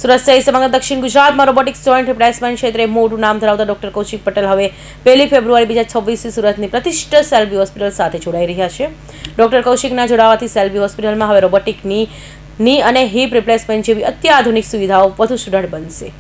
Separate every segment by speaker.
Speaker 1: સુરત સહિત સમગ્ર દક્ષિણ ગુજરાતમાં રોબોટિક્સ જોઈન્ટ રિપ્લેસમેન્ટ ક્ષેત્રે મોટું નામ ધરાવતા ડોક્ટર કૌશિક પટેલ હવે 1 ફેબ્રુઆરી 2026 સુરતની પ્રતિષ્ઠિત સેલ્બી હોસ્પિટલ સાથે જોડાઈ રહ્યા છે. ડોક્ટર કૌશિકના જોડાવાથી સેલ્બી હોસ્પિટલમાં હવે રોબોટિકની અને હિપ રિપ્લેસમેન્ટ જેવી અત્યાધુનિક સુવિધાઓ વધુ સુદૃઢ બનશે.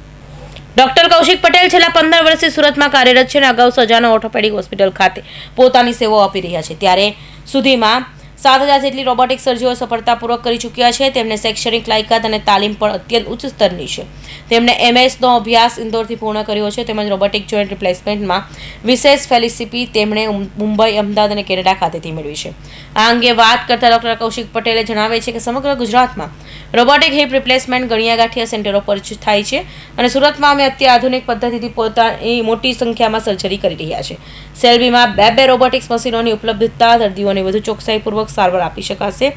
Speaker 1: ડોક્ટર કૌશિક પટેલ છેલ્લા 15 વર્ષથી સુરતમાં કાર્યરત છે અને અગાઉ સજાનો ઓર્થોપેડિક હોસ્પિટલ ખાતે પોતાની સેવાઓ આપી રહ્યા છે. ત્યારે સુધીમાં 7,000 જેટલી રોબોટિક સર્જરીઓ સફળતાપૂર્વક કરી ચૂક્યા છે. તેમને શૈક્ષણિક લાયકાત અને તાલીમ પણ અત્યંત ઉચ્ચ સ્તરની છે. તેમણે MS નો અભ્યાસ ઇન્દોરથી પૂર્ણ કર્યો છે. તેમજ રોબોટિક જોઈન્ટ રિપ્લેસમેન્ટમાં વિશેષ ફેલોશિપ તેમણે મુંબઈ, અમદાવાદ અને કેનેડા ખાતેથી મેળવી છે. આ અંગે વાત કરતા ડોક્ટર કૌશિક પટેલે જણાવે છે કે સમગ્ર ગુજરાતમાં રોબોટિક હિપ રિપ્લેસમેન્ટ ગણ્યા ગાંઠિયા સેન્ટરો પર થાય છે અને સુરતમાં અમે અત્યાધુનિક પદ્ધતિથી પોતાની મોટી સંખ્યામાં સર્જરી કરી રહ્યા છે. સેલ્બીમાં બે રોબોટિક્સ મશીનોની ઉપલબ્ધતા દર્દીઓને વધુ ચોકસાઈપૂર્વક સારવાર આપી શકાશે.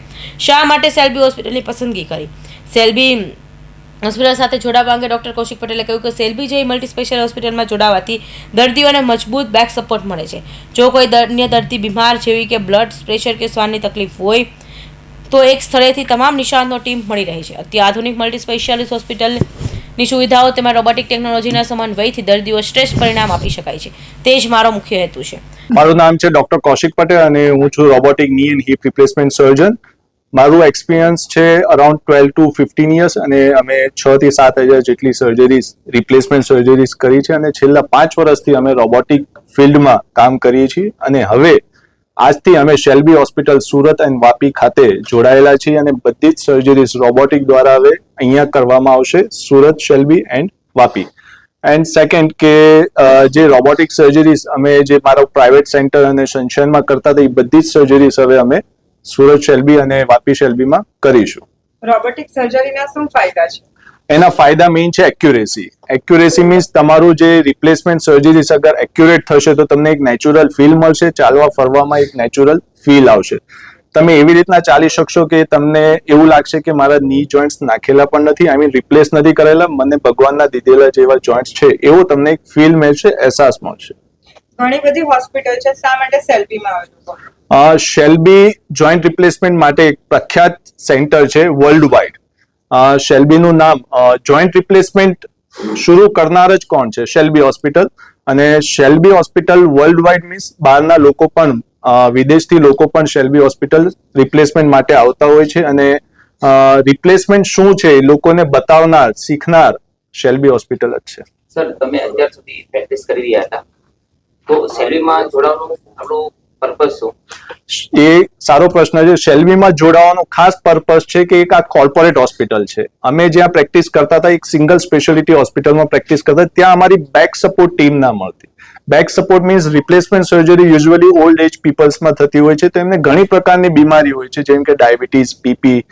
Speaker 1: શા માટે સેલ્બી હોસ્પિટલની પસંદગી કરી? સેલ્બી હોસ્પિટલ સાથે જોડાવા અંગે ડોક્ટર કૌશિક પટેલે કહ્યું કે સેલ્બી જેવી મલ્ટી સ્પેશિયલ હોસ્પિટલમાં જોડાવાથી દર્દીઓને મજબૂત બેક સપોર્ટ મળે છે. જો કોઈ અન્ય દર્દી બીમાર જેવી કે બ્લડ પ્રેશર કે શ્વાસની તકલીફ હોય તો એક સ્થળેથી તમામ નિષ્ણાતનો ટીમ મળી રહી છે. અત્યાધુનિક મલ્ટી સ્પેશિયાલિસ્ટ હોસ્પિટલની સુવિધાઓ તેમાં રોબોટિક ટેકનોલોજીના સમન્વયથી દર્દીઓ શ્રેષ્ઠ પરિણામ આપી શકાય છે. તે જ મારો મુખ્ય હેતુ છે.
Speaker 2: મારું નામ છે ડોક્ટર કૌશિક પટેલ અને હું છું રોબોટિક ની એન્ડ હિપ રિપ્લેસમેન્ટ સર્જન. મારું એક્સપિરિયન્સ છે અરાઉન્ડ 12 to 15 યર્સ અને અમે 6 થી 7,000 જેટલી સર્જરીઝ રિપ્લેસમેન્ટ સર્જરીઝ કરી છે અને છેલ્લા 5 વર્ષથી અમે રોબોટિક ફિલ્ડમાં કામ કરીએ છીએ અને હવે આજથી અમે શેલ્બી હોસ્પિટલ સુરત એન્ડ વાપી ખાતે જોડાયેલા છીએ અને બધી જ સર્જરીઝ રોબોટિક દ્વારા હવે અહીંયા કરવામાં આવશે Surat, Shalby and Vapi. And second કે જે રોબોટિક સર્જરીઝ અમે જે મારો પ્રાઇવેટ સેન્ટર અને સનશાઇનમાં કરતા હતા એ બધી જ સર્જરીઝ હવે અમે સુરત શેલ્બી અને વાપી શેલ્બીમાં કરીશું.
Speaker 3: રોબોટિક સર્જરીના શું ફાયદા છે?
Speaker 2: એના ફાયદા મેઇન છે એક્યુરેસી. એક્યુરેસી મીન્સ તમારું જે રિપ્લેસમેન્ટ સર્જરીઝ અગર એક્યુરેટ થશે તો તમને એક નેચરલ ફીલ મળશે, ચાલવા ફરવામાં એક નેચરલ ફીલ આવશે. તમે એવી રીતના ચાલી શકશો કે તમને એવું લાગશે કે મારા ની જોઈન્ટ્સ નાખેલા પણ નથી, આઈ મીન રિપ્લેસ નથી કરેલા, મને ભગવાનના દીધેલા જેવા જોઈન્ટ્સ છે એવો તમને એક ફીલ મળશે, અહેસાસ મળશે.
Speaker 3: ઘણી બધી હોસ્પિટલ છે, શા માટે સેલ્બીમાં આવેલું?
Speaker 2: શેલ્બી જોઈન્ટ રિપ્લેસમેન્ટ માટે એક પ્રખ્યાત સેન્ટર છે વર્લ્ડ વાઇડ. શેલ્બીનું નામ જોઈન્ટ રિપ્લેસમેન્ટ શરૂ કરનાર જ કોણ છે? શેલ્બી હોસ્પિટલ. અને Shalby hospital world wide means બહારના લોકો પણ, વિદેશથી લોકો પણ શેલ્બી હોસ્પિટલ રિપ્લેસમેન્ટ માટે આવતા હોય છે અને રિપ્લેસમેન્ટ શું છે એ લોકોને બતાવનાર, શીખનાર શેલ્બી હોસ્પિટલ જ છે.
Speaker 4: સર, તમે અત્યાર સુધી પ્રેક્ટિસ કરી રહ્યા હતા તો શેલ્બીમાં જોડાવાનું આપણું પર્પઝ શું?
Speaker 2: એ સારો પ્રશ્ન છે. શેલ્બીમાં જોડાવાનો ખાસ પર્પઝ છે કે એક આ કોર્પોરેટ હોસ્પિટલ છે. અમે જ્યાં પ્રેક્ટિસ કરતા હતા એક સિંગલ સ્પેશિયાલિટી હોસ્પિટલમાં પ્રેક્ટિસ કરતા, ત્યાં અમારી બેક સપોર્ટ ટીમ ના મળતી. Back support means replacement surgery usually old age પીપલ્સમાં થતી હોય છે, તો એમને ઘણી પ્રકારની બીમારી હોય છે જેમ કે ડાયાબિટીસ, બીપી.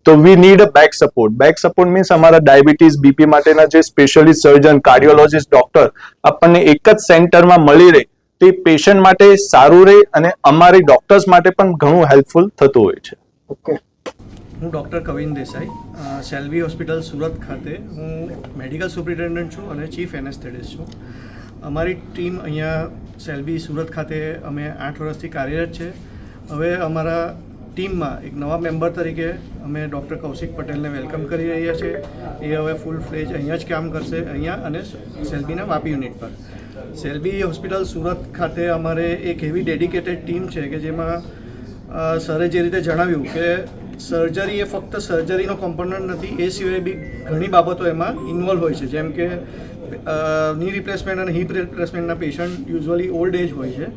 Speaker 2: તો we need a back support. Back support means અમારા ડાયાબિટીસ, બીપી માટેના જે સ્પેશિયાલિસ્ટ સર્જન, કાર્ડિયોલોજિસ્ટ, ડોક્ટર આપણને એક જ સેન્ટરમાં મળી રહે તે પેશન્ટ માટે સારું રહે અને અમારી ડોક્ટર્સ માટે પણ ઘણું હેલ્પફુલ થતું હોય છે.
Speaker 5: ઓકે, હું doctor queen Desai, Shalby hospital Surat ખાતે હું મેડિકલ સુપ્રિન્ટેન્ડન્ટ છું અને ચીફ એનેસ્થેટિસ્ટ છું. અમારી ટીમ અહીંયા શેલ્બી સુરત ખાતે અમે 8 વર્ષથી કાર્યરત છે. હવે અમારા ટીમમાં એક નવા મેમ્બર તરીકે અમે ડૉક્ટર કૌશિક પટેલને વેલકમ કરી રહ્યા છીએ. એ હવે ફૂલ ફ્લેજ અહીંયા જ કામ કરશે, અહીંયા અને શેલ્બીના વાપી યુનિટ પર. શેલ્બી હોસ્પિટલ સુરત ખાતે અમારે એક એવી ડેડિકેટેડ ટીમ છે કે જેમાં સરે જે રીતે જણાવ્યું કે સર્જરી એ ફક્ત સર્જરીનો કોમ્પોનન્ટ નથી, એ સિવાય બી ઘણી બાબતો એમાં ઇન્વોલ્વ હોય છે. જેમ કે ની રિપ્લેસમેન્ટ અને હિપ રિપ્લેસમેન્ટના પેશન્ટ યુઝ્યુઅલી ઓલ્ડ એજ હોય છે,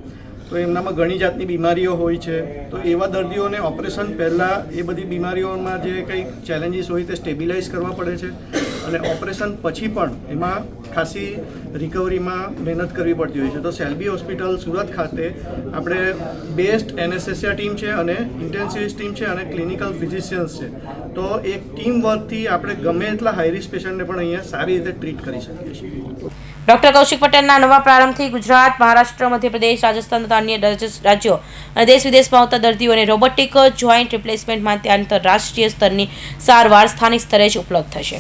Speaker 5: તો એમનામાં ઘણી જાતની બીમારીઓ હોય છે. તો એવા દર્દીઓને ઓપરેશન પહેલાં એ બધી બીમારીઓમાં જે કંઈક ચેલેન્જીસ હોય તે સ્ટેબિલાઇઝ કરવા પડે છે અને ઓપરેશન પછી પણ એમાં ખાસી રિકવરીમાં મહેનત કરવી પડતી હોય છે. તો શેલ્બી હોસ્પિટલ સુરત ખાતે આપણે બેસ્ટ એનેસ્થેસિયા ટીમ છે અને ઇન્ટેન્સિવિસ્ટ ટીમ છે અને ક્લિનિકલ ફિઝિશિયન્સ છે. તો એક ટીમ વર્કથી આપણે ગમે એટલા હાઈ રિસ્ક પેશન્ટને પણ અહીંયા સારી રીતે ટ્રીટ કરી શકીએ છીએ.
Speaker 1: ડોક્ટર કૌશિક પટેલના નવા પ્રારંભથી ગુજરાત, મહારાષ્ટ્ર, મધ્યપ્રદેશ, રાજસ્થાન તથા અન્ય રાજ્યો અને દેશ વિદેશમાં આવતા દર્દીઓને રોબોટિક જોઈન્ટ રિપ્લેસમેન્ટ માટે આંતરરાષ્ટ્રીય સ્તરની સારવાર સ્થાનિક સ્તરે જ ઉપલબ્ધ થશે.